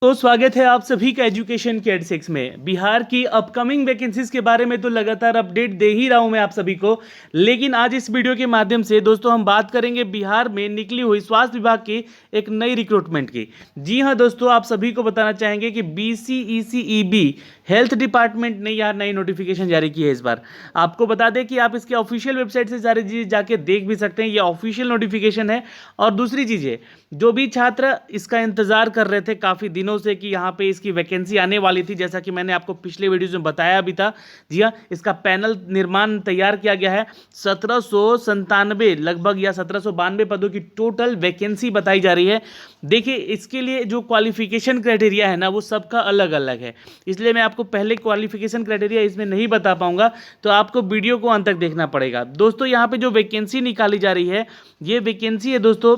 तो स्वागत है आप सभी का एजुकेशन के एड6 में। बिहार की अपकमिंग वैकेंसीज के बारे में तो लगातार अपडेट दे ही रहा हूं मैं आप सभी को, लेकिन आज इस वीडियो के माध्यम से दोस्तों हम बात करेंगे बिहार में निकली हुई स्वास्थ्य विभाग की एक नई रिक्रूटमेंट की। जी हां दोस्तों, आप सभी को बताना चाहेंगे कि BCECEB हेल्थ डिपार्टमेंट ने यह नई नोटिफिकेशन जारी की है। इस बार आपको बता दें कि आप इसके ऑफिशियल वेबसाइट से सारी चीज़ जाके देख भी सकते हैं, ये ऑफिशियल नोटिफिकेशन है। और दूसरी चीज़ है, जो भी छात्र इसका इंतजार कर रहे थे काफ़ी दिनों से कि यहाँ पे इसकी वैकेंसी आने वाली थी, जैसा कि मैंने आपको पिछले वीडियोज में बताया भी था। जी हाँ, इसका पैनल निर्माण तैयार किया गया है। 1797 लगभग या 1792 पदों की टोटल वैकेंसी बताई जा रही है। देखिए, इसके लिए जो क्वालिफिकेशन क्राइटेरिया है ना, वो सबका अलग अलग है, इसलिए मैं आपको पहले क्वालिफिकेशन क्राइटेरिया इसमें नहीं बता पाऊंगा, तो आपको वीडियो को अंत तक देखना पड़ेगा। दोस्तों, यहाँ पे जो वैकेंसी निकाली जा रही है, ये वैकेंसी है दोस्तों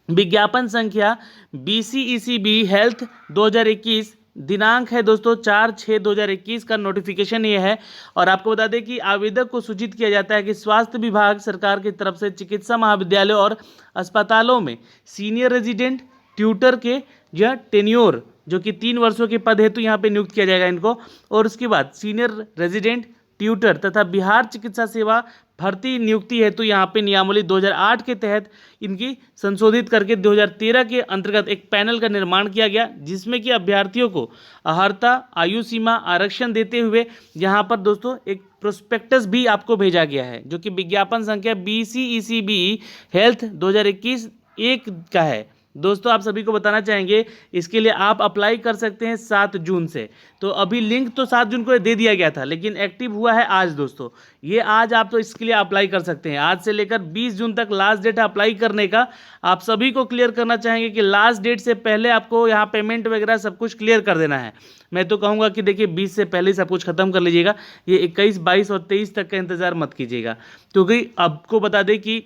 विज्ञापन संख्या BCECB हेल्थ 2021, दिनांक है दोस्तों 4/6/2021 का नोटिफिकेशन ये है। और आपको बता दें कि आवेदक को सूचित किया जाता है कि स्वास्थ्य विभाग सरकार की तरफ से चिकित्सा महाविद्यालयों और अस्पतालों में सीनियर रेजिडेंट ट्यूटर के यह टेन्योर जो कि 3 वर्षों के पद हेतु यहाँ पे नियुक्त किया जाएगा इनको, और उसके बाद सीनियर रेजिडेंट ट्यूटर तथा बिहार चिकित्सा सेवा भर्ती नियुक्ति हेतु यहाँ पे नियमावली 2008 के तहत इनकी संशोधित करके 2013 के अंतर्गत एक पैनल का निर्माण किया गया, जिसमें कि अभ्यर्थियों को अर्हता आयु सीमा आरक्षण देते हुए यहाँ पर दोस्तों एक प्रोस्पेक्टस भी आपको भेजा गया है, जो कि विज्ञापन संख्या BCECB हेल्थ 2021 एक का है। दोस्तों, आप सभी को बताना चाहेंगे, इसके लिए आप अप्लाई कर सकते हैं 7 जून से। तो अभी लिंक तो 7 जून को दे दिया गया था, लेकिन एक्टिव हुआ है आज दोस्तों। ये आज आप तो इसके लिए अप्लाई कर सकते हैं। आज से लेकर 20 जून तक लास्ट डेट है अप्लाई करने का। आप सभी को क्लियर करना चाहेंगे कि लास्ट डेट से पहले आपको यहाँ पेमेंट वगैरह सब कुछ क्लियर कर देना है। मैं तो कहूँगा कि देखिए 20 से पहले सब कुछ खत्म कर लीजिएगा। ये 21, 22 और 23 तक का इंतजार मत कीजिएगा, क्योंकि आपको बता दें कि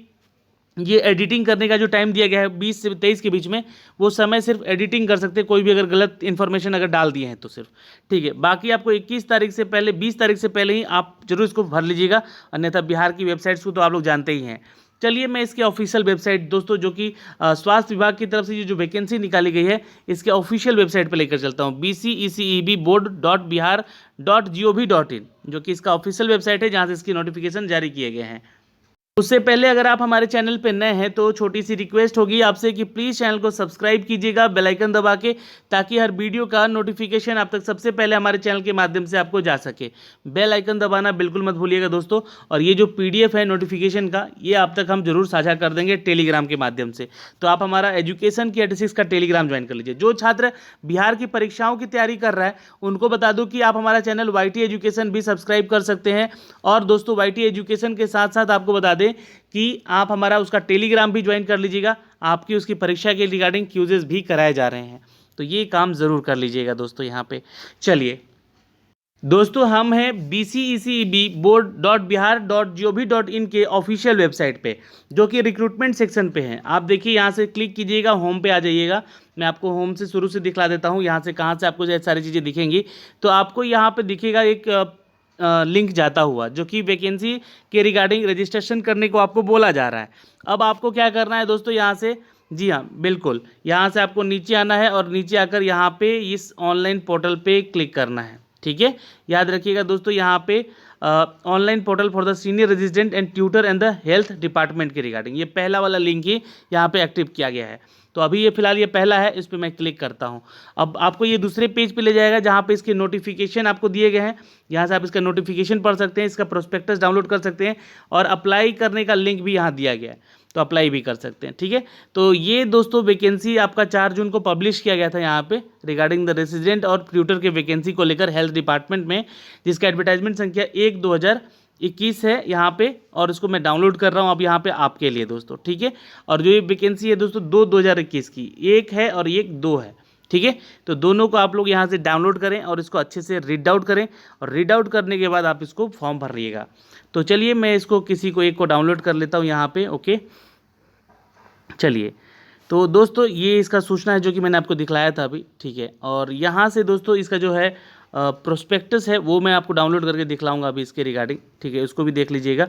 ये एडिटिंग करने का जो टाइम दिया गया है 20 से 23 के बीच में, वो समय सिर्फ एडिटिंग कर सकते हैं, कोई भी अगर गलत इन्फॉर्मेशन अगर डाल दिए हैं तो सिर्फ, ठीक है। बाकी आपको 21 तारीख से पहले 20 तारीख से पहले ही आप जरूर इसको भर लीजिएगा, अन्यथा बिहार की वेबसाइट्स को तो आप लोग जानते ही हैं। चलिए, मैं इसके ऑफिशियल वेबसाइट दोस्तों, जो कि स्वास्थ्य विभाग की तरफ से ये जो वैकेंसी निकाली गई है, इसके ऑफिशियल वेबसाइट पर लेकर चलता हूँ, BCECEBboard.bihar.gov.in, जो कि इसका ऑफिशियल वेबसाइट है जहाँ से इसकी नोटिफिकेशन जारी किए गए हैं। उससे पहले अगर आप हमारे चैनल पर नए हैं तो छोटी सी रिक्वेस्ट होगी आपसे कि प्लीज़ चैनल को सब्सक्राइब कीजिएगा बेल आइकन दबा के, ताकि हर वीडियो का नोटिफिकेशन आप तक सबसे पहले हमारे चैनल के माध्यम से आपको जा सके। बेल आइकन दबाना बिल्कुल मत भूलिएगा दोस्तों। और ये जो PDF है नोटिफिकेशन का, ये आप तक हम जरूर साझा कर देंगे टेलीग्राम के माध्यम से। तो आप हमारा एजुकेशन की 86 का टेलीग्राम ज्वाइन कर लीजिए। जो छात्र बिहार की परीक्षाओं की तैयारी कर रहा है उनको बता दूँ कि आप हमारा चैनल YT एजुकेशन भी सब्सक्राइब कर सकते हैं। और दोस्तों, YT एजुकेशन के साथ साथ आपको बता दें कि आप हमारा उसका टेलीग्राम भी ज्वाइन कर लीजिएगा। आपकी उसकी परीक्षा के रिगार्डिंग क्यूजेस भी कराए जा रहे हैं, तो ये काम ज़रूर कर लीजिएगा दोस्तों यहाँ पे। चलिए दोस्तों, हम हैं BCECBboard.bihar.gov.in के ऑफिशियल वेबसाइट पे, जो कि रिक्रूटमेंट सेक्शन पे है। आप देखिए, यहाँ से क्लिक कीजिएगा, होम पे आ जाइएगा। मैं आपको होम से शुरू से दिखला देता हूँ, यहाँ से कहाँ से आपको ये सारी चीज़ें दिखेंगी। तो आपको यहाँ पे दिखेगा एक लिंक जाता हुआ, जो कि वैकेंसी के रिगार्डिंग रजिस्ट्रेशन करने को आपको बोला जा रहा है। अब आपको क्या करना है दोस्तों, यहाँ से, जी हाँ बिल्कुल, यहाँ से आपको नीचे आना है और नीचे आकर यहाँ पे इस ऑनलाइन पोर्टल पे क्लिक करना है, ठीक है। याद रखिएगा दोस्तों, यहाँ पे online portal for the senior resident and tutor and the health department के रिगार्डिंग, ये पहला वाला लिंक ही यहाँ पे एक्टिव किया गया है। तो अभी ये फिलहाल ये पहला है, इस पर मैं क्लिक करता हूँ। अब आपको ये दूसरे पेज पे ले जाएगा, जहाँ पे इसके नोटिफिकेशन आपको दिए गए हैं। यहाँ से आप इसका नोटिफिकेशन पढ़ सकते हैं, इसका प्रोस्पेक्टस डाउनलोड कर सकते हैं, और अप्लाई करने का लिंक भी यहाँ दिया गया है, तो अप्लाई भी कर सकते हैं, ठीक है। तो ये दोस्तों वैकेंसी आपका 4 जून को पब्लिश किया गया था यहाँ पे रिगार्डिंग द रेसिडेंट और ट्यूटर के वैकेंसी को लेकर हेल्थ डिपार्टमेंट में, जिसका एडवर्टाइजमेंट संख्या 1/2021 है यहाँ पे, और इसको मैं डाउनलोड कर रहा हूँ अब यहाँ पे आपके लिए दोस्तों, ठीक है। और जो ये वैकेंसी है दोस्तों 2/2021 की, एक है और एक 2 है, ठीक है। तो दोनों को आप लोग यहाँ से डाउनलोड करें और इसको अच्छे से रीड आउट करें, और रीड आउट करने के बाद आप इसको फॉर्म भर लीजिएगा। तो चलिए, मैं इसको किसी को एक को डाउनलोड कर लेता हूँ यहाँ पे, ओके। चलिए, तो दोस्तों ये इसका सूचना है जो कि मैंने आपको दिखलाया था अभी, ठीक है। और यहाँ से दोस्तों इसका जो है प्रोस्पेक्टस है वो मैं आपको डाउनलोड करके दिखलाऊंगा अभी इसके रिगार्डिंग, ठीक है, उसको भी देख लीजिएगा।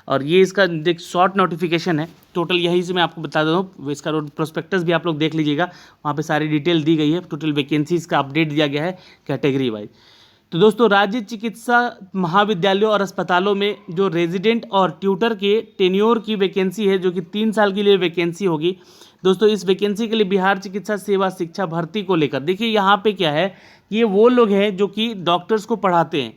और ये इसका एक शॉर्ट नोटिफिकेशन है, टोटल यही से मैं आपको बता देता हूँ, इसका प्रोस्पेक्टस भी आप लोग देख लीजिएगा, वहाँ पे सारी डिटेल दी गई है, टोटल वैकेंसीज का अपडेट दिया गया है कैटेगरी वाइज। तो दोस्तों राज्य चिकित्सा महाविद्यालयों और अस्पतालों में जो रेजिडेंट और ट्यूटर के टेन्योर की वैकेंसी है, जो कि 3 साल के लिए वैकेंसी होगी दोस्तों, इस वैकेंसी के लिए बिहार चिकित्सा सेवा शिक्षा भर्ती को लेकर देखिए यहाँ पे क्या है, ये वो लोग हैं जो कि डॉक्टर्स को पढ़ाते हैं।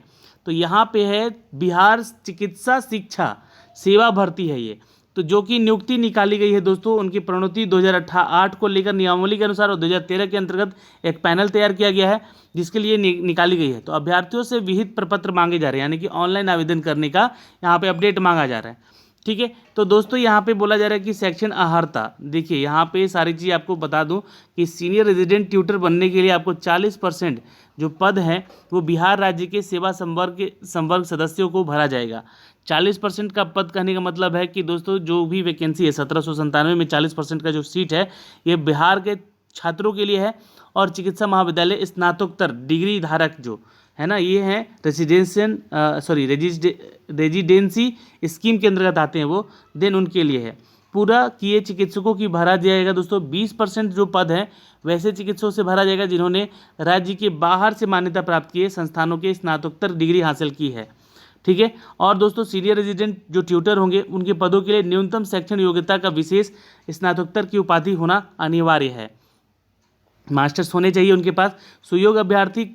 तो यहाँ पे है बिहार चिकित्सा शिक्षा सेवा भर्ती है ये, तो जो कि नियुक्ति निकाली गई है दोस्तों, उनकी प्रणोति 2008 को लेकर नियमावली के अनुसार और 2013 के अंतर्गत एक पैनल तैयार किया गया है जिसके लिए निकाली गई है। तो अभ्यर्थियों से विहित प्रपत्र मांगे जा रहे हैं, यानी कि ऑनलाइन आवेदन करने का यहाँ पे अपडेट मांगा जा रहा है, ठीक है। तो दोस्तों यहाँ पे बोला जा रहा है कि सेक्शन अहर्ता, देखिए यहाँ पे सारी चीज़ आपको बता दूं कि सीनियर रेजिडेंट ट्यूटर बनने के लिए आपको 40% जो पद हैं वो बिहार राज्य के सेवा संवर्ग सदस्यों को भरा जाएगा। 40% का पद कहने का मतलब है कि दोस्तों जो भी वैकेंसी है 1797 में 40% का जो सीट है ये बिहार के छात्रों के लिए है। और चिकित्सा महाविद्यालय स्नातकोत्तर डिग्री धारक जो है ना, ये हैं रेजिडेंसी स्कीम के अंतर्गत आते हैं वो, देन उनके लिए है। पूरा किए चिकित्सकों की भरा जाएगा दोस्तों, 20% जो पद हैं वैसे चिकित्सकों से भरा जाएगा जिन्होंने राज्य के बाहर से मान्यता प्राप्त किए संस्थानों के स्नातकोत्तर डिग्री हासिल की है, ठीक है। और दोस्तों सीनियर रेजिडेंट जो ट्यूटर होंगे उनके पदों के लिए न्यूनतम शैक्षणिक योग्यता का विशेष स्नातकोत्तर की उपाधि होना अनिवार्य है, मास्टर्स होने चाहिए उनके पास। सुयोग्य अभ्यर्थी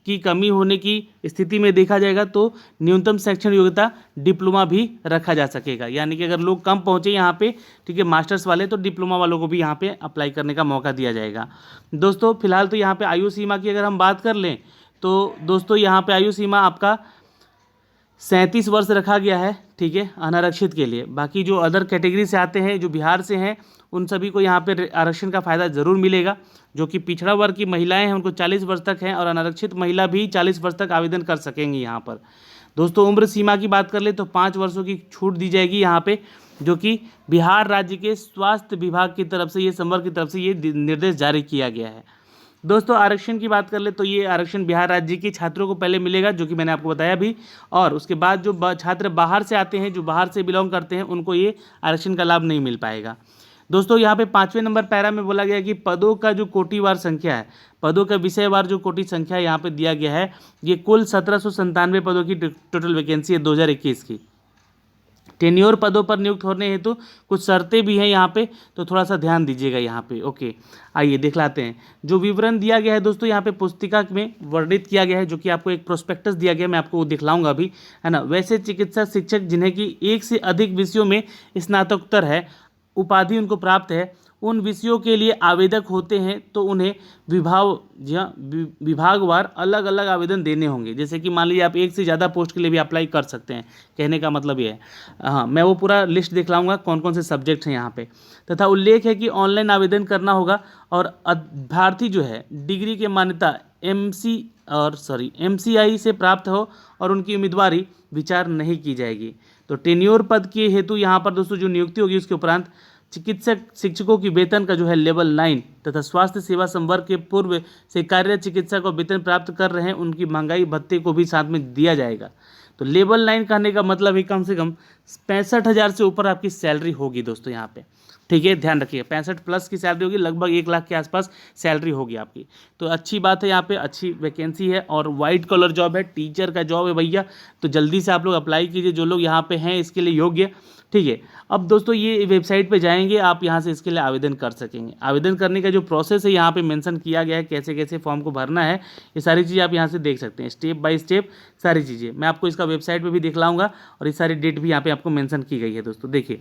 की कमी होने की स्थिति में देखा जाएगा तो न्यूनतम शैक्षणिक योग्यता डिप्लोमा भी रखा जा सकेगा, यानी कि अगर लोग कम पहुंचे यहाँ पे, ठीक है, मास्टर्स वाले, तो डिप्लोमा वालों को भी यहाँ पे अप्लाई करने का मौका दिया जाएगा। दोस्तों फिलहाल तो यहाँ पे आयु सीमा की अगर हम बात कर लें तो दोस्तों यहाँ पे आयु सीमा आपका 37 वर्ष रखा गया है, ठीक है, अनारक्षित के लिए। बाकी जो अदर कैटेगरी से आते हैं जो बिहार से हैं उन सभी को यहाँ पे आरक्षण का फ़ायदा ज़रूर मिलेगा। जो कि पिछड़ा वर्ग की महिलाएं हैं उनको 40 वर्ष तक हैं और अनारक्षित महिला भी 40 वर्ष तक आवेदन कर सकेंगी यहाँ पर। दोस्तों उम्र सीमा की बात कर ले तो 5 वर्षों की छूट दी जाएगी यहाँ पे, जो कि बिहार राज्य के स्वास्थ्य विभाग की तरफ से, ये संवर्ग की तरफ से ये निर्देश जारी किया गया है। दोस्तों आरक्षण की बात कर ले तो ये आरक्षण बिहार राज्य के छात्रों को पहले मिलेगा, जो कि मैंने आपको बताया भी, और उसके बाद जो छात्र बाहर से आते हैं, जो बाहर से बिलोंग करते हैं, उनको ये आरक्षण का लाभ नहीं मिल पाएगा। दोस्तों यहाँ पे 5वें नंबर पैरा में बोला गया कि पदों का जो कोटिवार संख्या है, पदों का विषयवार जो कोटि संख्या यहाँ पे दिया गया है, ये कुल 1797 पदों की टोटल वैकेंसी है 2021 की। टेन्योर पदों पर नियुक्त होने हेतु कुछ शर्तें भी हैं यहाँ पे, तो थोड़ा सा ध्यान दीजिएगा यहाँ पे। ओके, आइए दिखलाते हैं जो विवरण दिया गया है दोस्तों, यहाँ पे पुस्तिका में वर्णित किया गया है, जो कि आपको एक प्रोस्पेक्टस दिया गया है, मैं आपको वो दिखलाऊंगा अभी, है ना। वैसे चिकित्सा शिक्षक जिन्हें कि 1 से अधिक विषयों में स्नातकोत्तर है उपाधि उनको प्राप्त है, उन विषयों के लिए आवेदक होते हैं तो उन्हें विभागवार अलग अलग आवेदन देने होंगे। जैसे कि मान लीजिए आप 1 से ज़्यादा पोस्ट के लिए भी अप्लाई कर सकते हैं, कहने का मतलब ये है। हाँ, मैं वो पूरा लिस्ट दिखलाऊंगा कौन कौन से सब्जेक्ट हैं यहाँ पे। तथा उल्लेख है कि ऑनलाइन आवेदन करना होगा और अभ्यर्थी जो है डिग्री की मान्यता MCI से प्राप्त हो और उनकी उम्मीदवारी विचार नहीं की जाएगी। तो टेन्योर पद के हेतु यहाँ पर दोस्तों जो नियुक्ति होगी उसके उपरांत चिकित्सक शिक्षकों की वेतन का जो है लेवल 9 तथा स्वास्थ्य सेवा संवर्ग के पूर्व से कार्यरत चिकित्सक और वेतन प्राप्त कर रहे हैं उनकी महंगाई भत्ते को भी साथ में दिया जाएगा। तो लेवल 9 कहने का मतलब है कम से कम 65,000 से ऊपर आपकी सैलरी होगी दोस्तों यहाँ पे, ठीक है, ध्यान रखिए। 65 प्लस की सैलरी होगी, लगभग 1 लाख के आसपास सैलरी होगी आपकी। तो अच्छी बात है, यहाँ पे अच्छी वैकेंसी है और वाइट कलर जॉब है, टीचर का जॉब है भैया। तो जल्दी से आप लोग अप्लाई कीजिए जो लोग यहाँ पे हैं इसके लिए योग्य, ठीक है। अब दोस्तों ये वेबसाइट पे जाएंगे, आप यहाँ से इसके लिए आवेदन कर सकेंगे। आवेदन करने का जो प्रोसेस है यहाँ पे मेंशन किया गया है, कैसे कैसे फॉर्म को भरना है, ये सारी चीज़ें आप यहाँ से देख सकते हैं, स्टेप बाय स्टेप सारी चीज़ें मैं आपको इसका वेबसाइट पे भी दिखलाऊंगा और ये सारी डेट भी यहाँ पे आपको मेंशन की गई है दोस्तों। देखिए,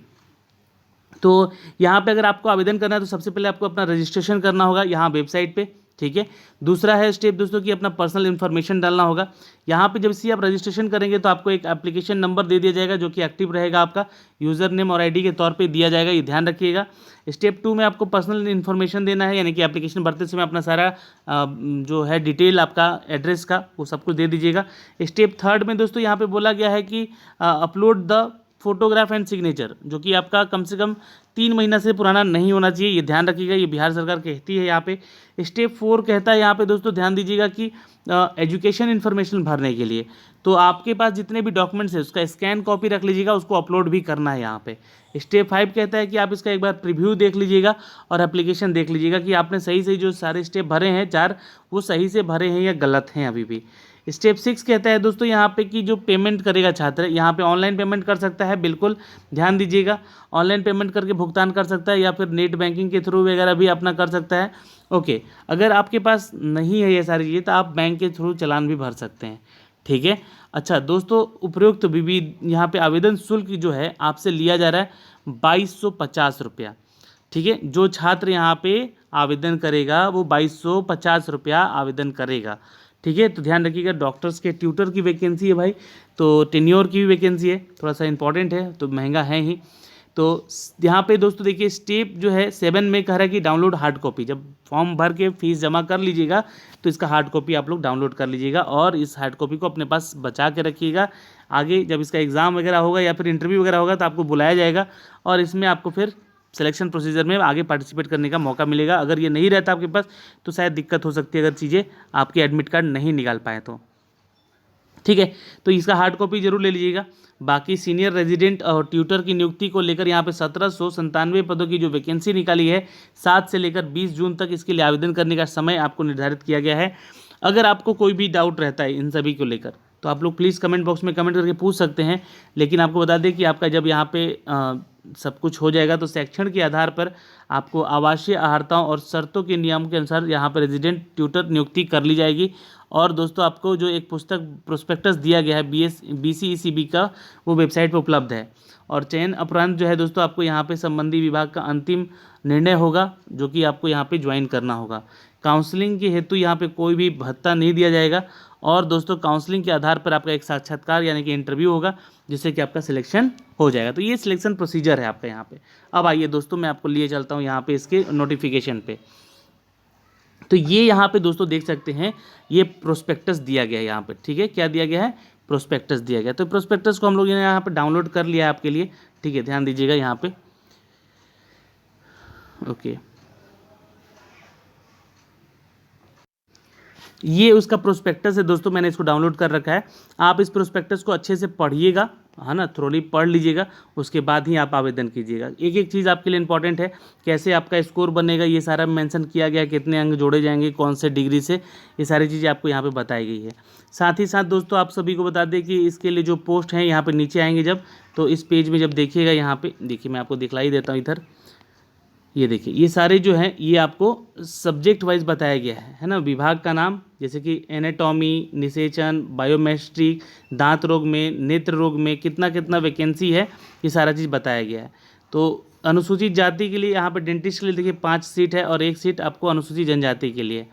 तो यहाँ पे अगर आपको आवेदन करना है तो सबसे पहले आपको अपना रजिस्ट्रेशन करना होगा यहाँ वेबसाइट पे, ठीक है। दूसरा है स्टेप दोस्तों कि अपना पर्सनल इन्फॉर्मेशन डालना होगा। यहाँ पे जब से आप रजिस्ट्रेशन करेंगे तो आपको एक एप्लीकेशन नंबर दे दिया जाएगा जो कि एक्टिव रहेगा, आपका यूज़र नेम और आईडी के तौर पे दिया जाएगा, ये ध्यान रखिएगा। स्टेप 2 में आपको पर्सनल इन्फॉर्मेशन देना है, यानी कि एप्लीकेशन भरते समय अपना सारा जो है डिटेल आपका एड्रेस का वो सब कुछ दे दीजिएगा। स्टेप 3 में दोस्तों यहाँ पर बोला गया है कि upload the photograph and signature, जो कि आपका कम से कम 3 महीना से पुराना नहीं होना चाहिए, ये ध्यान रखिएगा, ये बिहार सरकार कहती है यहाँ पे। स्टेप 4 कहता है यहाँ पे दोस्तों ध्यान दीजिएगा कि एजुकेशन इन्फॉर्मेशन भरने के लिए तो आपके पास जितने भी डॉक्यूमेंट्स है उसका स्कैन कॉपी रख लीजिएगा, उसको अपलोड भी करना है यहाँ पे। स्टेप 5 कहता है कि आप इसका एक बार प्रीव्यू देख लीजिएगा और एप्लीकेशन देख लीजिएगा कि आपने सही सही जो सारे स्टेप भरे हैं 4 वो सही से भरे हैं या गलत हैं अभी भी। स्टेप 6 कहता है दोस्तों यहाँ पे कि जो पेमेंट करेगा छात्र यहाँ पे ऑनलाइन पेमेंट कर सकता है, बिल्कुल ध्यान दीजिएगा, ऑनलाइन पेमेंट करके भुगतान कर सकता है या फिर नेट बैंकिंग के थ्रू वगैरह भी अपना कर सकता है। ओके, अगर आपके पास नहीं है ये सारी चीज़ें तो आप बैंक के थ्रू चालान भी भर सकते हैं, ठीक है। अच्छा दोस्तों, उपरोक्त भी यहाँ पे आवेदन शुल्क जो है आपसे लिया जा रहा है 2250 रुपया, ठीक है। जो छात्र यहाँ पे आवेदन करेगा वो 2250 रुपया आवेदन करेगा, ठीक है। तो ध्यान रखिएगा, डॉक्टर्स के ट्यूटर की वैकेंसी है भाई, तो टेन्योर की भी वैकेंसी है, थोड़ा सा इंपॉर्टेंट है तो महंगा है ही। तो यहाँ पे दोस्तों देखिए स्टेप जो है 7 में कह रहा है कि डाउनलोड हार्ड कॉपी, जब फॉर्म भर के फीस जमा कर लीजिएगा तो इसका हार्ड कॉपी आप लोग डाउनलोड कर लीजिएगा और इस हार्ड कॉपी को अपने पास बचा के रखिएगा। आगे जब इसका एग्ज़ाम वगैरह होगा या फिर इंटरव्यू वगैरह होगा तो आपको बुलाया जाएगा और इसमें आपको फिर सिलेक्शन प्रोसीजर में आगे पार्टिसिपेट करने का मौका मिलेगा। अगर ये नहीं रहता आपके पास तो शायद दिक्कत हो सकती है, अगर चीज़ें आपके एडमिट कार्ड नहीं निकाल पाए तो, ठीक है। तो इसका हार्ड कॉपी जरूर ले लीजिएगा। बाकी सीनियर रेजिडेंट और ट्यूटर की नियुक्ति को लेकर यहाँ पे 1797 पदों की जो वैकेंसी निकाली है 7 से लेकर 20 जून तक इसके लिए आवेदन करने का समय आपको निर्धारित किया गया है। अगर आपको कोई भी डाउट रहता है इन सभी को लेकर तो आप लोग प्लीज़ कमेंट बॉक्स में कमेंट करके पूछ सकते हैं। लेकिन आपको बता दें कि आपका जब यहाँ पे सब कुछ हो जाएगा तो शैक्षण के आधार पर आपको आवासीय अहर्ताओं और शर्तों के नियम के अनुसार यहाँ पर रेजिडेंट ट्यूटर नियुक्ति कर ली जाएगी। और दोस्तों आपको जो एक पुस्तक प्रोस्पेक्टस दिया गया है BCECB का, वो वेबसाइट पर उपलब्ध है। और चयन उपरांत जो है दोस्तों आपको यहाँ पे संबंधी विभाग का अंतिम निर्णय होगा जो कि आपको यहाँ पे ज्वाइन करना होगा। काउंसलिंग के हेतु यहाँ पे कोई भी भत्ता नहीं दिया जाएगा और दोस्तों काउंसलिंग के आधार पर आपका एक साक्षात्कार यानी कि इंटरव्यू होगा जिससे कि आपका सिलेक्शन हो जाएगा। तो ये सिलेक्शन प्रोसीजर है आपका यहाँ पे। अब आइए दोस्तों मैं आपको लिए चलता हूँ यहाँ पे इसके नोटिफिकेशन पे। तो ये यहाँ पे दोस्तों देख सकते हैं ये प्रोस्पेक्टस दिया गया है यहाँ पे, ठीक है। क्या दिया गया है? प्रोस्पेक्टस दिया गया। तो प्रोस्पेक्टस को हम लोग यहाँ पे डाउनलोड कर लिया है आपके लिए, ठीक है। ध्यान दीजिएगा यहाँ पे, ओके। ये उसका प्रोस्पेक्टस है दोस्तों, मैंने इसको डाउनलोड कर रखा है। आप इस प्रोस्पेक्टस को अच्छे से पढ़िएगा, है ना, थ्रोली पढ़ लीजिएगा, उसके बाद ही आप आवेदन कीजिएगा। एक एक चीज़ आपके लिए इंपॉर्टेंट है, कैसे आपका स्कोर बनेगा ये सारा मेंशन किया गया है, कितने अंक जोड़े जाएंगे कौन से डिग्री से, ये सारी चीज़ें आपको यहाँ पे बताई गई है। साथ ही साथ दोस्तों आप सभी को बता दें कि इसके लिए जो पोस्ट हैं यहाँ पर नीचे आएंगे जब, तो इस पेज में जब देखिएगा यहाँ पर देखिए मैं आपको दिखलाई देता हूँ इधर, ये देखिए ये सारे जो हैं ये आपको सब्जेक्ट वाइज बताया गया है ना। विभाग का नाम जैसे कि एनाटॉमी, निषेचन, बायोमेट्रिक, दांत रोग में, नेत्र रोग में कितना कितना वैकेंसी है ये सारा चीज़ बताया गया है। तो अनुसूचित जाति के लिए यहाँ पर डेंटिस्ट के लिए देखिए 5 सीट है और 1 सीट आपको अनुसूचित जनजाति के लिए,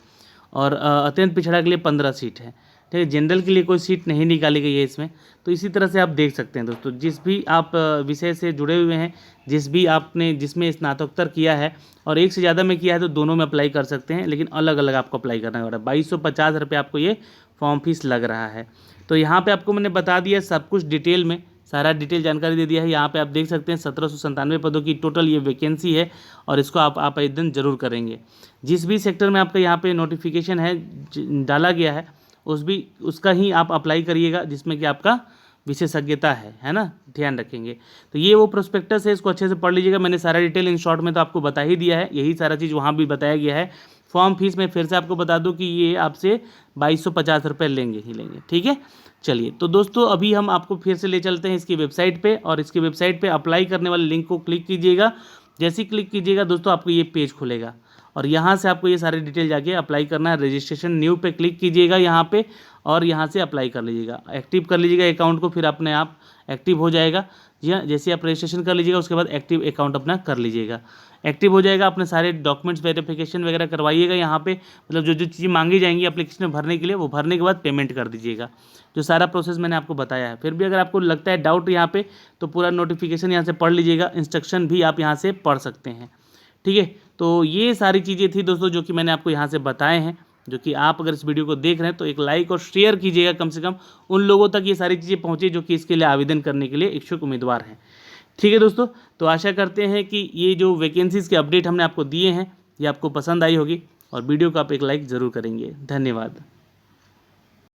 और अत्यंत पिछड़ा के लिए 15 सीट है, ठीक है। जनरल के लिए कोई सीट नहीं निकाली गई है इसमें। तो इसी तरह से आप देख सकते हैं दोस्तों, जिस भी आप विषय से जुड़े हुए हैं, जिसमें स्नातकोत्तर किया है और एक से ज़्यादा में किया है तो दोनों में अप्लाई कर सकते हैं, लेकिन अलग अलग आपको अप्लाई करना होगा। 2250 रुपये आपको ये फॉर्म फीस लग रहा है। तो यहाँ पे आपको मैंने बता दिया सब कुछ डिटेल में, सारा डिटेल जानकारी दे दिया है। यहाँ पे आप देख सकते हैं 1797 पदों की टोटल ये वैकेंसी है और इसको आप आवेदन जरूर करेंगे। जिस भी सेक्टर में आपका यहाँ पे नोटिफिकेशन है डाला गया है उसका ही आप अप्लाई करिएगा जिसमें कि आपका विशेषज्ञता है ना, ध्यान रखेंगे। तो ये वो प्रोस्पेक्टस है, इसको अच्छे से पढ़ लीजिएगा। मैंने सारा डिटेल इन शॉर्ट में तो आपको बता ही दिया है, यही सारा चीज़ वहाँ भी बताया गया है। फॉर्म फीस में फिर से आपको बता दूं कि ये आपसे 2250 रुपये लेंगे ही लेंगे, ठीक है। चलिए तो दोस्तों अभी हम आपको फिर से ले चलते हैं इसकी वेबसाइट पे, और इसकी वेबसाइट पे अप्लाई करने वाले लिंक को क्लिक कीजिएगा। जैसे ही क्लिक कीजिएगा दोस्तों आपको ये पेज खुलेगा और यहाँ से आपको ये सारे डिटेल जाके अप्लाई करना है। रजिस्ट्रेशन न्यू पे क्लिक कीजिएगा यहाँ पे और यहाँ से अप्लाई कर लीजिएगा, एक्टिव कर लीजिएगा अकाउंट को, फिर अपने आप एक्टिव हो जाएगा। जी हाँ, जैसे आप रजिस्ट्रेशन कर लीजिएगा उसके बाद एक्टिव अकाउंट अपना कर लीजिएगा, एक्टिव हो जाएगा। अपने सारे डॉक्यूमेंट्स वेरिफिकेशन वगैरह करवाइएगा यहाँ पे, मतलब जो जो चीज़ें मांगी जाएंगी एप्लीकेशन भरने के लिए वो भरने के बाद पेमेंट कर दीजिएगा। जो सारा प्रोसेस मैंने आपको बताया है। फिर भी अगर आपको लगता है डाउट यहाँ पे तो पूरा नोटिफिकेशन यहाँ से पढ़ लीजिएगा, इंस्ट्रक्शन भी आप यहाँ से पढ़ सकते हैं, ठीक है। तो ये सारी चीज़ें थी दोस्तों जो कि मैंने आपको यहाँ से बताए हैं, जो कि आप अगर इस वीडियो को देख रहे हैं तो एक लाइक और शेयर कीजिएगा, कम से कम उन लोगों तक ये सारी चीज़ें पहुँचे जो कि इसके लिए आवेदन करने के लिए इच्छुक उम्मीदवार हैं, ठीक है दोस्तों, तो आशा करते हैं कि ये जो वैकेंसीज़ के अपडेट हमने आपको दिए हैं ये आपको पसंद आई होगी और वीडियो को आप एक लाइक ज़रूर करेंगे। धन्यवाद।